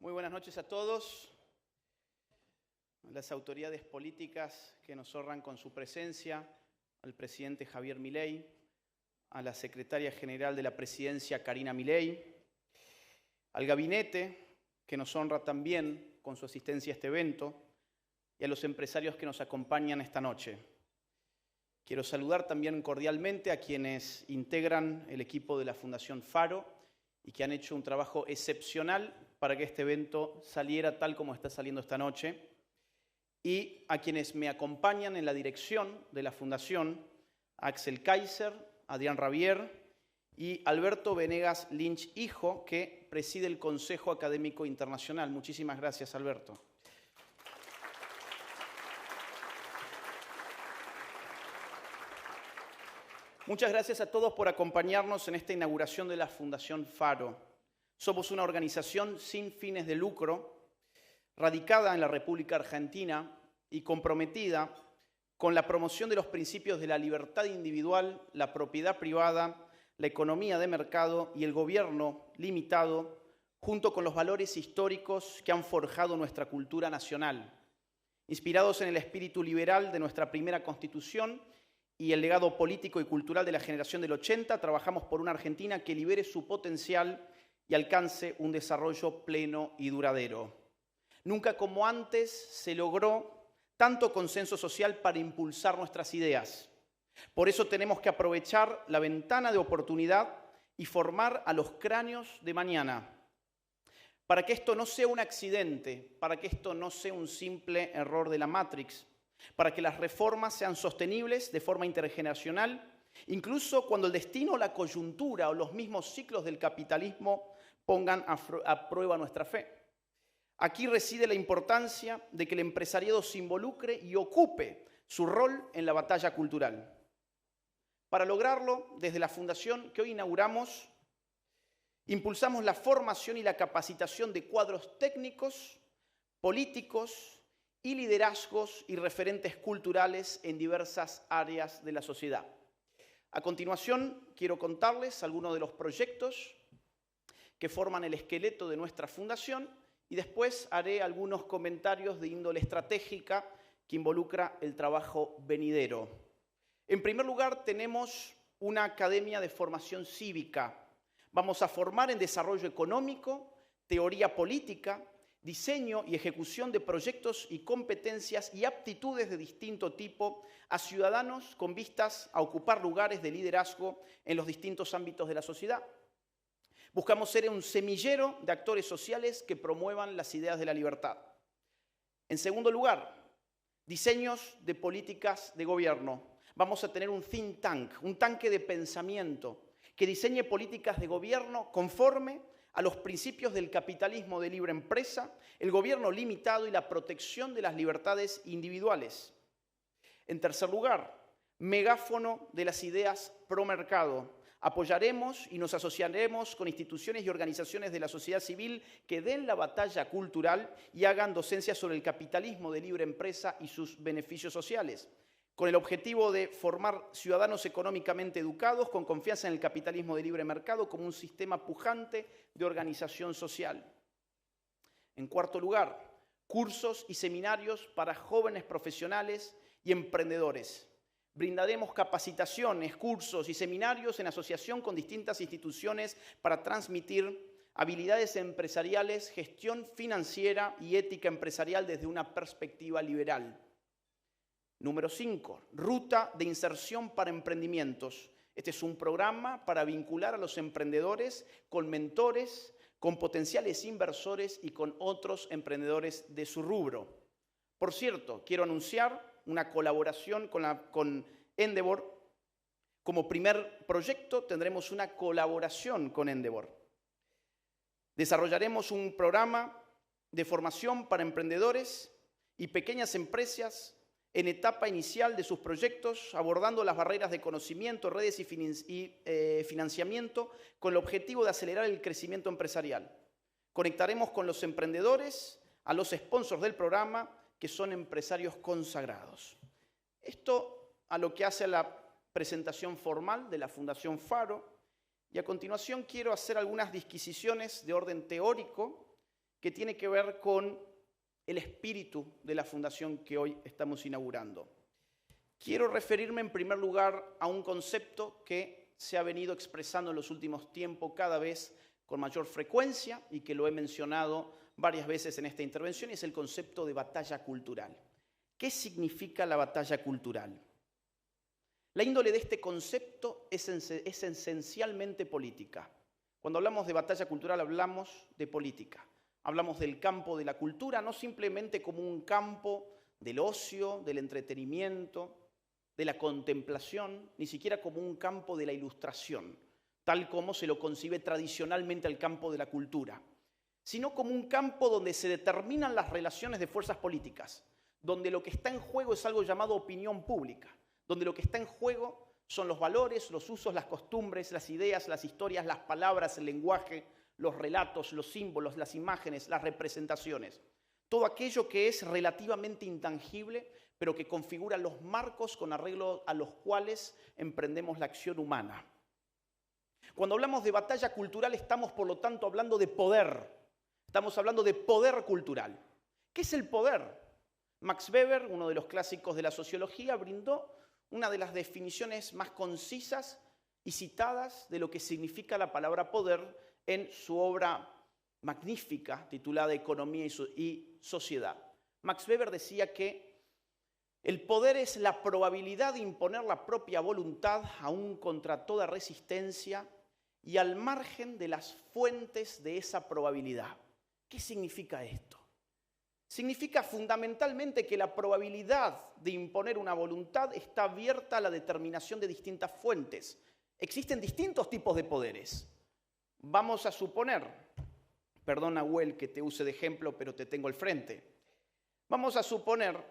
Muy buenas noches a todos. Las autoridades políticas que nos honran con su presencia, al presidente Javier Milei, a la secretaria general de la presidencia Karina Milei, al gabinete que nos honra también con su asistencia a este evento y a los empresarios que nos acompañan esta noche. Quiero saludar también cordialmente a quienes integran el equipo de la Fundación Faro y que han hecho un trabajo excepcional para que este evento saliera tal como está saliendo esta noche, y a quienes me acompañan en la dirección de la Fundación, Axel Kaiser, Adrián Rabier y Alberto Venegas Lynch, hijo, que preside el Consejo Académico Internacional. Muchísimas gracias, Alberto. Muchas gracias a todos por acompañarnos en esta inauguración de la Fundación Faro. Somos una organización sin fines de lucro, radicada en la República Argentina y comprometida con la promoción de los principios de la libertad individual, la propiedad privada, la economía de mercado y el gobierno limitado, junto con los valores históricos que han forjado nuestra cultura nacional. Inspirados en el espíritu liberal de nuestra primera Constitución y el legado político y cultural de la generación del 80, trabajamos por una Argentina que libere su potencial y alcance un desarrollo pleno y duradero. Nunca como antes se logró tanto consenso social para impulsar nuestras ideas. Por eso tenemos que aprovechar la ventana de oportunidad y formar a los cráneos de mañana. Para que esto no sea un accidente, para que esto no sea un simple error de la Matrix, para que las reformas sean sostenibles de forma intergeneracional, incluso cuando el destino, la coyuntura o los mismos ciclos del capitalismo pongan a prueba nuestra fe. Aquí reside la importancia de que el empresariado se involucre y ocupe su rol en la batalla cultural. Para lograrlo, desde la fundación que hoy inauguramos, impulsamos la formación y la capacitación de cuadros técnicos, políticos y liderazgos y referentes culturales en diversas áreas de la sociedad. A continuación, quiero contarles algunos de los proyectos que forman el esqueleto de nuestra fundación y después haré algunos comentarios de índole estratégica que involucra el trabajo venidero. En primer lugar, tenemos una academia de formación cívica. Vamos a formar en desarrollo económico, teoría política, diseño y ejecución de proyectos y competencias y aptitudes de distinto tipo a ciudadanos con vistas a ocupar lugares de liderazgo en los distintos ámbitos de la sociedad. Buscamos ser un semillero de actores sociales que promuevan las ideas de la libertad. En segundo lugar, diseños de políticas de gobierno. Vamos a tener un think tank, un tanque de pensamiento que diseñe políticas de gobierno conforme a los principios del capitalismo de libre empresa, el gobierno limitado y la protección de las libertades individuales. En tercer lugar, megáfono de las ideas pro mercado. Apoyaremos y nos asociaremos con instituciones y organizaciones de la sociedad civil que den la batalla cultural y hagan docencia sobre el capitalismo de libre empresa y sus beneficios sociales, con el objetivo de formar ciudadanos económicamente educados con confianza en el capitalismo de libre mercado como un sistema pujante de organización social. En cuarto lugar, cursos y seminarios para jóvenes profesionales y emprendedores. Brindaremos capacitaciones, cursos y seminarios en asociación con distintas instituciones para transmitir habilidades empresariales, gestión financiera y ética empresarial desde una perspectiva liberal. Número 5, ruta de inserción para emprendimientos. Este es un programa para vincular a los emprendedores con mentores, con potenciales inversores y con otros emprendedores de su rubro. Por cierto, quiero anunciar una colaboración con Endeavor. Como primer proyecto tendremos una colaboración con Endeavor. Desarrollaremos un programa de formación para emprendedores y pequeñas empresas en etapa inicial de sus proyectos, abordando las barreras de conocimiento, redes y financiamiento con el objetivo de acelerar el crecimiento empresarial. Conectaremos con los emprendedores, a los sponsors del programa, que son empresarios consagrados. Esto a lo que hace a la presentación formal de la Fundación Faro, y a continuación quiero hacer algunas disquisiciones de orden teórico que tiene que ver con el espíritu de la fundación que hoy estamos inaugurando. Quiero referirme en primer lugar a un concepto que se ha venido expresando en los últimos tiempos cada vez con mayor frecuencia y que lo he mencionado varias veces en esta intervención, y es el concepto de batalla cultural. ¿Qué significa la batalla cultural? La índole de este concepto es esencialmente política. Cuando hablamos de batalla cultural hablamos de política. Hablamos del campo de la cultura, no simplemente como un campo del ocio, del entretenimiento, de la contemplación, ni siquiera como un campo de la ilustración, tal como se lo concibe tradicionalmente el campo de la cultura, sino como un campo donde se determinan las relaciones de fuerzas políticas, donde lo que está en juego es algo llamado opinión pública, donde lo que está en juego son los valores, los usos, las costumbres, las ideas, las historias, las palabras, el lenguaje, los relatos, los símbolos, las imágenes, las representaciones. Todo aquello que es relativamente intangible, pero que configura los marcos con arreglo a los cuales emprendemos la acción humana. Cuando hablamos de batalla cultural estamos, por lo tanto, hablando de poder. Estamos hablando de poder cultural. ¿Qué es el poder? Max Weber, uno de los clásicos de la sociología, brindó una de las definiciones más concisas y citadas de lo que significa la palabra poder en su obra magnífica titulada Economía y Sociedad. Max Weber decía que el poder es la probabilidad de imponer la propia voluntad aún contra toda resistencia y al margen de las fuentes de esa probabilidad. ¿Qué significa esto? Significa fundamentalmente que la probabilidad de imponer una voluntad está abierta a la determinación de distintas fuentes. Existen distintos tipos de poderes. Vamos a suponer, perdón Nahuel que te use de ejemplo, pero te tengo al frente. Vamos a suponer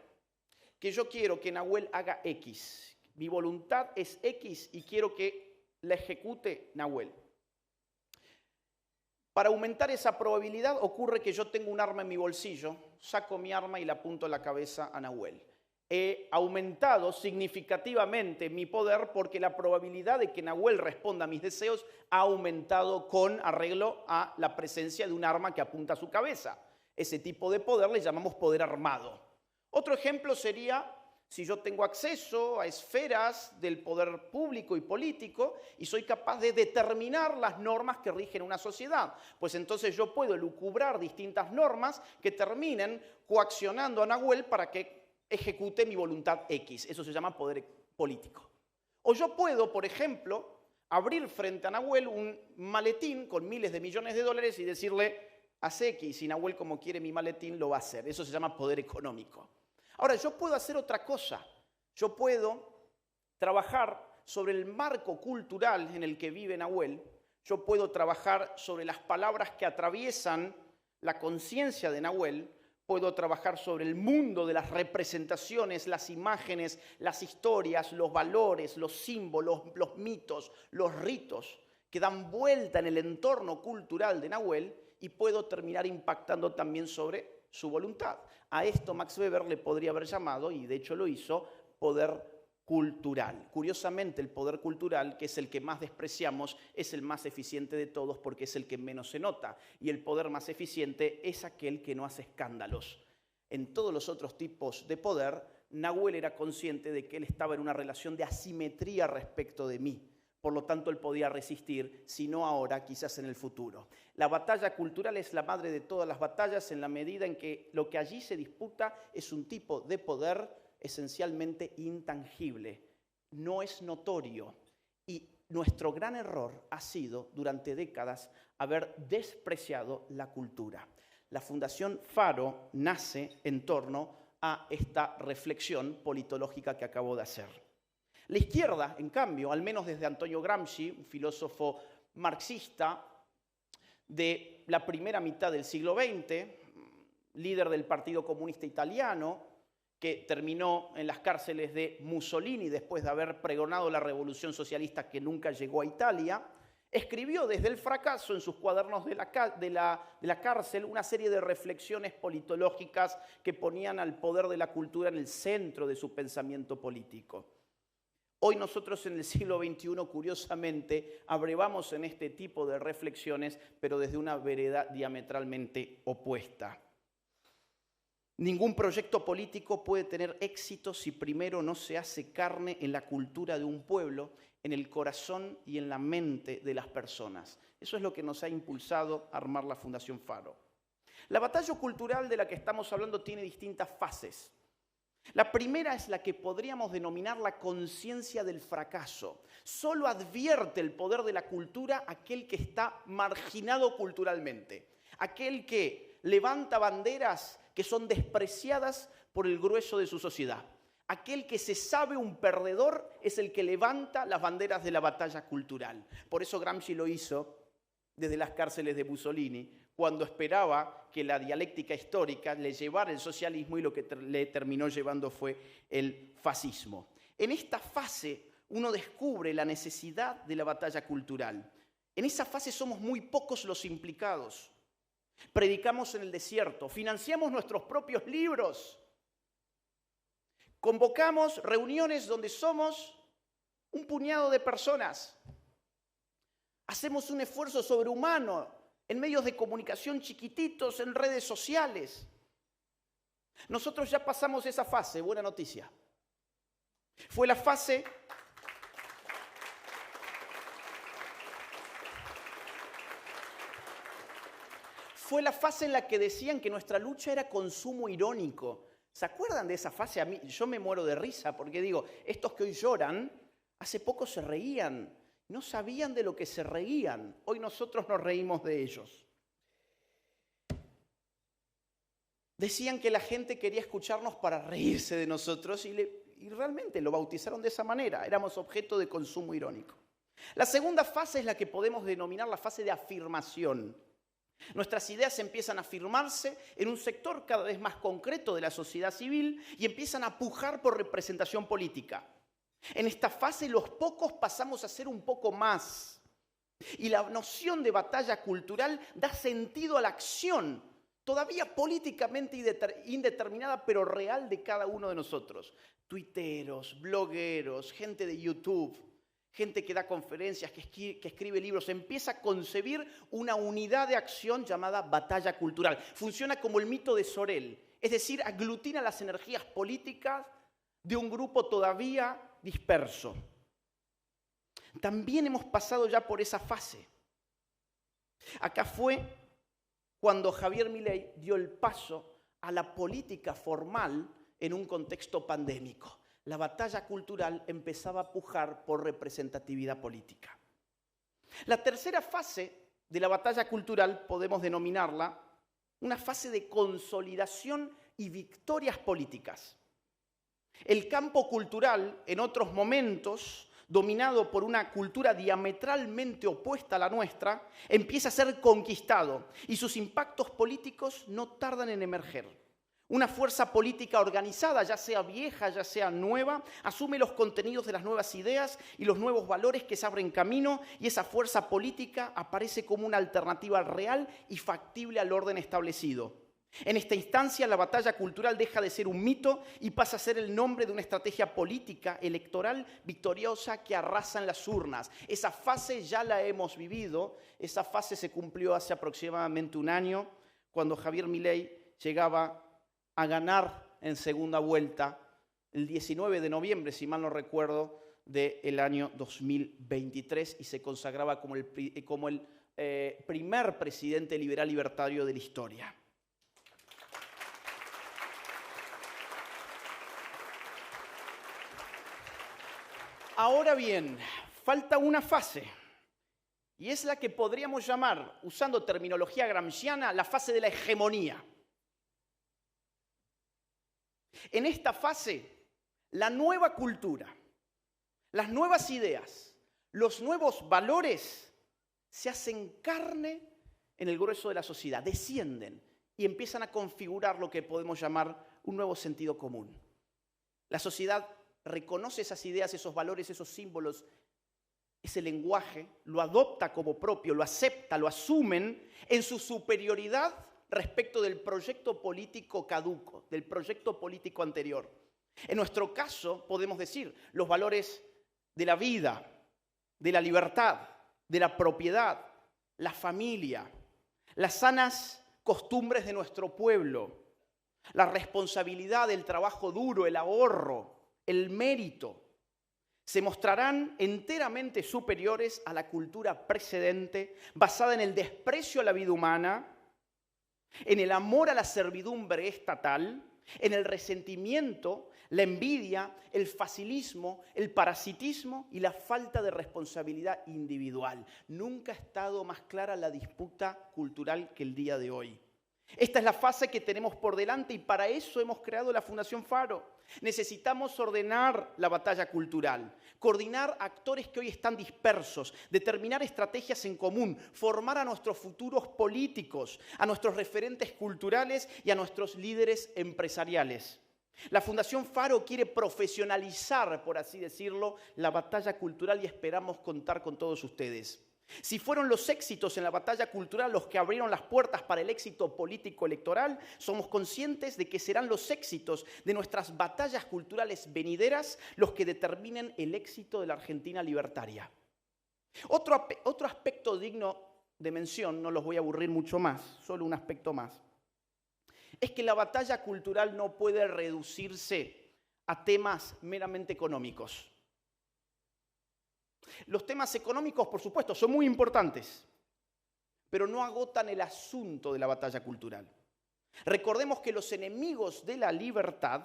que yo quiero que Nahuel haga X. Mi voluntad es X y quiero que la ejecute Nahuel. Para aumentar esa probabilidad ocurre que yo tengo un arma en mi bolsillo, saco mi arma y la apunto en la cabeza a Nahuel. He aumentado significativamente mi poder porque la probabilidad de que Nahuel responda a mis deseos ha aumentado con arreglo a la presencia de un arma que apunta a su cabeza. Ese tipo de poder le llamamos poder armado. Otro ejemplo sería si yo tengo acceso a esferas del poder público y político y soy capaz de determinar las normas que rigen una sociedad, pues entonces yo puedo elucubrar distintas normas que terminen coaccionando a Nahuel para que ejecute mi voluntad X. Eso se llama poder político. O yo puedo, por ejemplo, abrir frente a Nahuel un maletín con miles de millones de dólares y decirle, haz X, y Nahuel como quiere mi maletín lo va a hacer. Eso se llama poder económico. Ahora, yo puedo hacer otra cosa. Yo puedo trabajar sobre el marco cultural en el que vive Nahuel. Yo puedo trabajar sobre las palabras que atraviesan la conciencia de Nahuel. Puedo trabajar sobre el mundo de las representaciones, las imágenes, las historias, los valores, los símbolos, los mitos, los ritos que dan vuelta en el entorno cultural de Nahuel y puedo terminar impactando también sobre su voluntad. A esto Max Weber le podría haber llamado, y de hecho lo hizo, poder cultural. Curiosamente, el poder cultural, que es el que más despreciamos, es el más eficiente de todos porque es el que menos se nota. Y el poder más eficiente es aquel que no hace escándalos. En todos los otros tipos de poder, Nahuel era consciente de que él estaba en una relación de asimetría respecto de mí. Por lo tanto, él podía resistir, si no ahora, quizás en el futuro. La batalla cultural es la madre de todas las batallas en la medida en que lo que allí se disputa es un tipo de poder esencialmente intangible, no es notorio. Y nuestro gran error ha sido, durante décadas, haber despreciado la cultura. La Fundación Faro nace en torno a esta reflexión politológica que acabo de hacer. La izquierda, en cambio, al menos desde Antonio Gramsci, un filósofo marxista de la primera mitad del siglo XX, líder del Partido Comunista Italiano, que terminó en las cárceles de Mussolini después de haber pregonado la revolución socialista que nunca llegó a Italia, escribió desde el fracaso en sus cuadernos de la cárcel una serie de reflexiones politológicas que ponían al poder de la cultura en el centro de su pensamiento político. Hoy nosotros en el siglo XXI, curiosamente, abrevamos en este tipo de reflexiones, pero desde una vereda diametralmente opuesta. Ningún proyecto político puede tener éxito si primero no se hace carne en la cultura de un pueblo, en el corazón y en la mente de las personas. Eso es lo que nos ha impulsado a armar la Fundación Faro. La batalla cultural de la que estamos hablando tiene distintas fases. La primera es la que podríamos denominar la conciencia del fracaso. Solo advierte el poder de la cultura aquel que está marginado culturalmente, aquel que levanta banderas que son despreciadas por el grueso de su sociedad. Aquel que se sabe un perdedor es el que levanta las banderas de la batalla cultural. Por eso Gramsci lo hizo desde las cárceles de Mussolini, cuando esperaba que la dialéctica histórica le llevara el socialismo y lo que le terminó llevando fue el fascismo. En esta fase uno descubre la necesidad de la batalla cultural. En esa fase somos muy pocos los implicados. Predicamos en el desierto, financiamos nuestros propios libros, convocamos reuniones donde somos un puñado de personas, hacemos un esfuerzo sobrehumano en medios de comunicación chiquititos, en redes sociales. Nosotros ya pasamos esa fase, buena noticia. Fue la fase en la que decían que nuestra lucha era consumo irónico. ¿Se acuerdan de esa fase? A mí, yo me muero de risa porque digo, estos que hoy lloran, hace poco se reían. No sabían de lo que se reían. Hoy nosotros nos reímos de ellos. Decían que la gente quería escucharnos para reírse de nosotros y realmente lo bautizaron de esa manera. Éramos objeto de consumo irónico. La segunda fase es la que podemos denominar la fase de afirmación. Nuestras ideas empiezan a afirmarse en un sector cada vez más concreto de la sociedad civil y empiezan a pujar por representación política. En esta fase los pocos pasamos a ser un poco más. Y la noción de batalla cultural da sentido a la acción, todavía políticamente indeterminada, pero real de cada uno de nosotros. Tuiteros, blogueros, gente de YouTube, gente que da conferencias, que escribe libros, empieza a concebir una unidad de acción llamada batalla cultural. Funciona como el mito de Sorel, es decir, aglutina las energías políticas de un grupo todavía disperso. También hemos pasado ya por esa fase. Acá fue cuando Javier Milei dio el paso a la política formal en un contexto pandémico. La batalla cultural empezaba a pujar por representatividad política. La tercera fase de la batalla cultural podemos denominarla una fase de consolidación y victorias políticas. El campo cultural, en otros momentos, dominado por una cultura diametralmente opuesta a la nuestra, empieza a ser conquistado y sus impactos políticos no tardan en emerger. Una fuerza política organizada, ya sea vieja, ya sea nueva, asume los contenidos de las nuevas ideas y los nuevos valores que se abren camino, y esa fuerza política aparece como una alternativa real y factible al orden establecido. En esta instancia, la batalla cultural deja de ser un mito y pasa a ser el nombre de una estrategia política electoral victoriosa que arrasa en las urnas. Esa fase ya la hemos vivido, esa fase se cumplió hace aproximadamente un año, cuando Javier Milei llegaba a ganar en segunda vuelta el 19 de noviembre, si mal no recuerdo, del año 2023 y se consagraba como el primer presidente liberal libertario de la historia. Ahora bien, falta una fase, y es la que podríamos llamar, usando terminología gramsciana, la fase de la hegemonía. En esta fase, la nueva cultura, las nuevas ideas, los nuevos valores se hacen carne en el grueso de la sociedad, descienden y empiezan a configurar lo que podemos llamar un nuevo sentido común. La sociedad reconoce esas ideas, esos valores, esos símbolos, ese lenguaje, lo adopta como propio, lo acepta, lo asumen en su superioridad respecto del proyecto político caduco, del proyecto político anterior. En nuestro caso, podemos decir, los valores de la vida, de la libertad, de la propiedad, la familia, las sanas costumbres de nuestro pueblo, la responsabilidad del trabajo duro, el ahorro, el mérito, se mostrarán enteramente superiores a la cultura precedente, basada en el desprecio a la vida humana, en el amor a la servidumbre estatal, en el resentimiento, la envidia, el facilismo, el parasitismo y la falta de responsabilidad individual. Nunca ha estado más clara la disputa cultural que el día de hoy. Esta es la fase que tenemos por delante y para eso hemos creado la Fundación Faro. Necesitamos ordenar la batalla cultural, coordinar actores que hoy están dispersos, determinar estrategias en común, formar a nuestros futuros políticos, a nuestros referentes culturales y a nuestros líderes empresariales. La Fundación Faro quiere profesionalizar, por así decirlo, la batalla cultural y esperamos contar con todos ustedes. Si fueron los éxitos en la batalla cultural los que abrieron las puertas para el éxito político electoral, somos conscientes de que serán los éxitos de nuestras batallas culturales venideras los que determinen el éxito de la Argentina libertaria. Otro aspecto digno de mención, no los voy a aburrir mucho más, solo un aspecto más, es que la batalla cultural no puede reducirse a temas meramente económicos. Los temas económicos, por supuesto, son muy importantes, pero no agotan el asunto de la batalla cultural. Recordemos que los enemigos de la libertad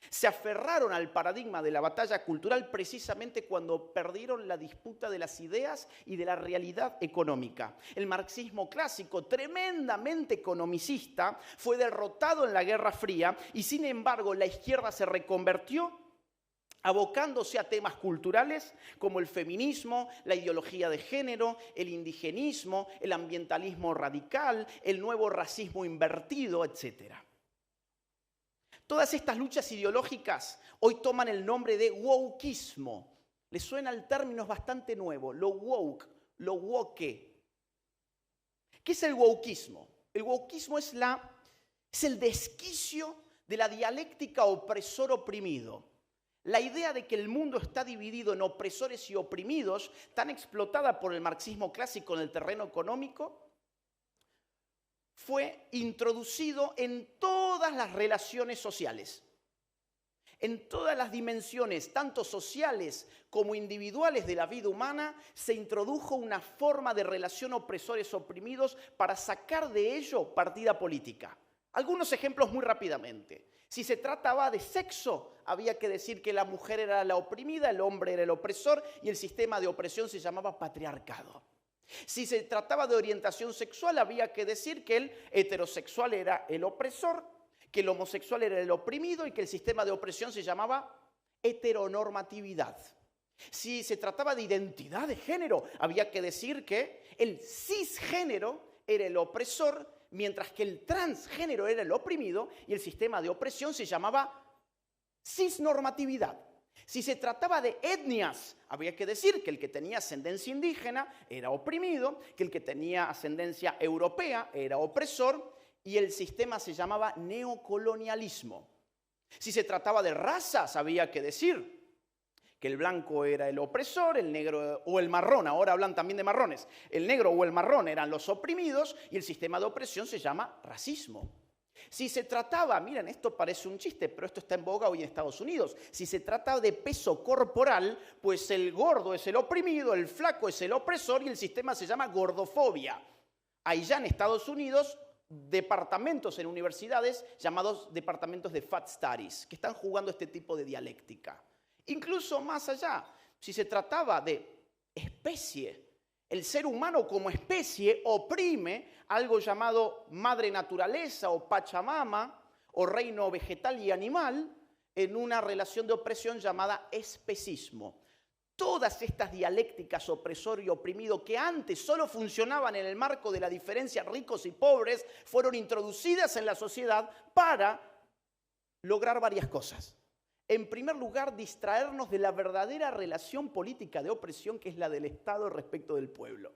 se aferraron al paradigma de la batalla cultural precisamente cuando perdieron la disputa de las ideas y de la realidad económica. El marxismo clásico, tremendamente economicista, fue derrotado en la Guerra Fría y sin embargo la izquierda se reconvertió abocándose a temas culturales como el feminismo, la ideología de género, el indigenismo, el ambientalismo radical, el nuevo racismo invertido, etc. Todas estas luchas ideológicas hoy toman el nombre de wokeismo. Les suena el término, es bastante nuevo, lo woke, lo woke. ¿Qué es el wokeismo? El wokeismo es el desquicio de la dialéctica opresor-oprimido. La idea de que el mundo está dividido en opresores y oprimidos, tan explotada por el marxismo clásico en el terreno económico, fue introducido en todas las relaciones sociales. En todas las dimensiones, tanto sociales como individuales de la vida humana, se introdujo una forma de relación opresores-oprimidos para sacar de ello partida política. Algunos ejemplos muy rápidamente. Si se trataba de sexo, había que decir que la mujer era la oprimida, el hombre era el opresor y el sistema de opresión se llamaba patriarcado. Si se trataba de orientación sexual, había que decir que el heterosexual era el opresor, que el homosexual era el oprimido y que el sistema de opresión se llamaba heteronormatividad. Si se trataba de identidad de género, había que decir que el cisgénero era el opresor, mientras que el transgénero era el oprimido y el sistema de opresión se llamaba cisnormatividad. Si se trataba de etnias, había que decir que el que tenía ascendencia indígena era oprimido, que el que tenía ascendencia europea era opresor y el sistema se llamaba neocolonialismo. Si se trataba de razas, había que decir que el blanco era el opresor, el negro o el marrón, ahora hablan también de marrones, el negro o el marrón eran los oprimidos y el sistema de opresión se llama racismo. Si se trataba, miren, esto parece un chiste, pero esto está en boga hoy en Estados Unidos, si se trata de peso corporal, pues el gordo es el oprimido, el flaco es el opresor y el sistema se llama gordofobia. Hay ya en Estados Unidos departamentos en universidades llamados departamentos de Fat Studies, que están jugando este tipo de dialéctica. Incluso más allá, si se trataba de especie, el ser humano como especie oprime algo llamado madre naturaleza o Pachamama o reino vegetal y animal en una relación de opresión llamada especismo. Todas estas dialécticas opresor y oprimido que antes solo funcionaban en el marco de la diferencia ricos y pobres fueron introducidas en la sociedad para lograr varias cosas. En primer lugar, distraernos de la verdadera relación política de opresión que es la del Estado respecto del pueblo.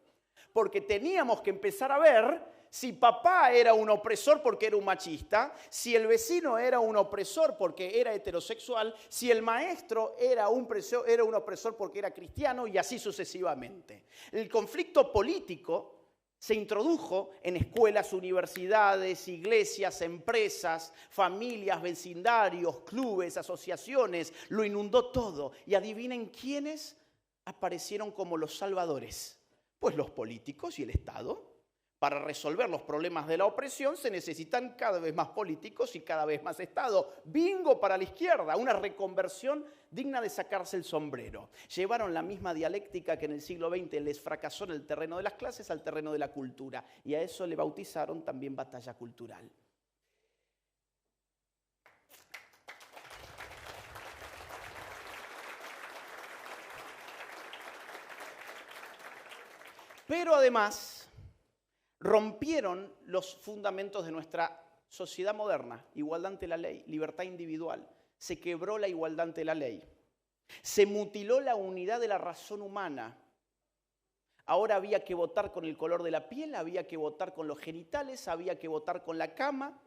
Porque teníamos que empezar a ver si papá era un opresor porque era un machista, si el vecino era un opresor porque era heterosexual, si el maestro era un opresor porque era cristiano y así sucesivamente. El conflicto político se introdujo en escuelas, universidades, iglesias, empresas, familias, vecindarios, clubes, asociaciones, lo inundó todo. Y adivinen quiénes aparecieron como los salvadores. Pues los políticos y el Estado. Para resolver los problemas de la opresión se necesitan cada vez más políticos y cada vez más Estado. Bingo para la izquierda, una reconversión digna de sacarse el sombrero. Llevaron la misma dialéctica que en el siglo XX les fracasó en el terreno de las clases al terreno de la cultura. Y a eso le bautizaron también batalla cultural. Pero además rompieron los fundamentos de nuestra sociedad moderna. Igualdad ante la ley, libertad individual. Se quebró la igualdad ante la ley. Se mutiló la unidad de la razón humana. Ahora había que votar con el color de la piel, había que votar con los genitales, había que votar con la cama,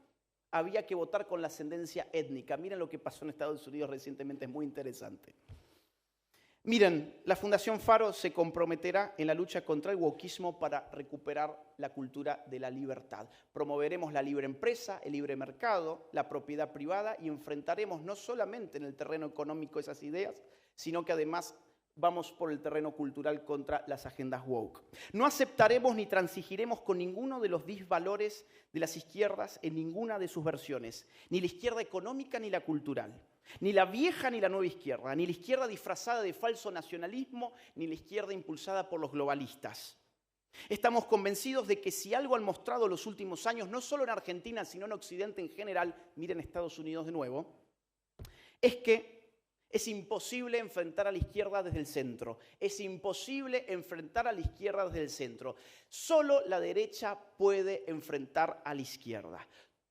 había que votar con la ascendencia étnica. Miren lo que pasó en Estados Unidos recientemente, es muy interesante. Miren, la Fundación Faro se comprometerá en la lucha contra el wokismo para recuperar la cultura de la libertad. Promoveremos la libre empresa, el libre mercado, la propiedad privada y enfrentaremos no solamente en el terreno económico esas ideas, sino que además vamos por el terreno cultural contra las agendas woke. No aceptaremos ni transigiremos con ninguno de los disvalores de las izquierdas en ninguna de sus versiones, ni la izquierda económica ni la cultural. Ni la vieja ni la nueva izquierda, ni la izquierda disfrazada de falso nacionalismo, ni la izquierda impulsada por los globalistas. Estamos convencidos de que si algo han mostrado los últimos años, no solo en Argentina, sino en Occidente en general, miren Estados Unidos de nuevo, es que es imposible enfrentar a la izquierda desde el centro. Es imposible enfrentar a la izquierda desde el centro. Solo la derecha puede enfrentar a la izquierda.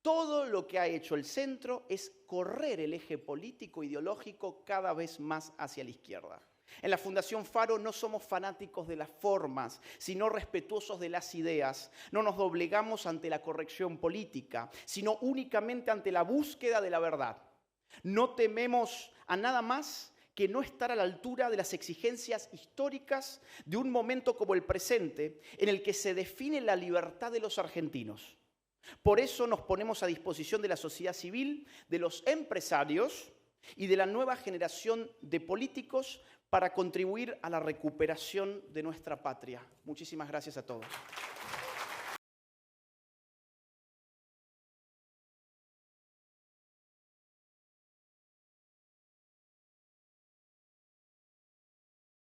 Todo lo que ha hecho el centro es correr el eje político ideológico cada vez más hacia la izquierda. En la Fundación Faro no somos fanáticos de las formas, sino respetuosos de las ideas. No nos doblegamos ante la corrección política, sino únicamente ante la búsqueda de la verdad. No tememos a nada más que no estar a la altura de las exigencias históricas de un momento como el presente, en el que se define la libertad de los argentinos. Por eso nos ponemos a disposición de la sociedad civil, de los empresarios y de la nueva generación de políticos para contribuir a la recuperación de nuestra patria. Muchísimas gracias a todos.